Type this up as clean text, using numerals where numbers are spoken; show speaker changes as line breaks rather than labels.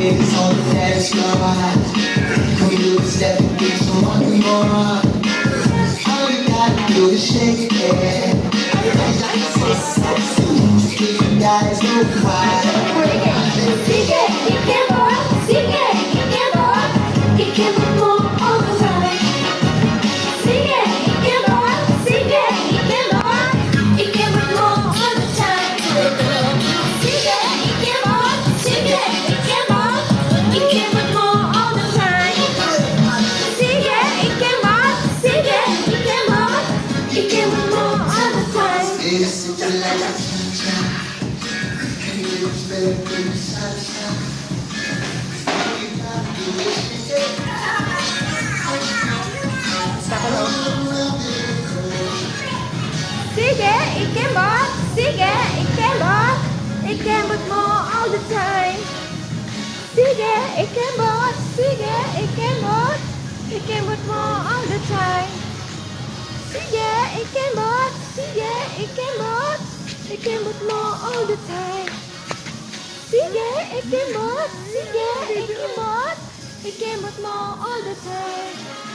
it's on the dance floor. Can we do the step and do some more? All you gotta do is shake it. You guys know why.
Sigue y que more, sigue y que more all the time. Sigue y que more, sigue y que more all the time. Sigue y que more, sigue y que more all the time. Sigue y que more, sigue y que more all the time.
It's just like a sunshine. Can you feel the sunshine? All you gotta do is shake it.
Sigue y que more, sigue y que more all the time. Sigue y que more, sigue y que more all the time. Sigue y que more, sigue y que more all the time. Sigue y que more, sigue y que more all the time.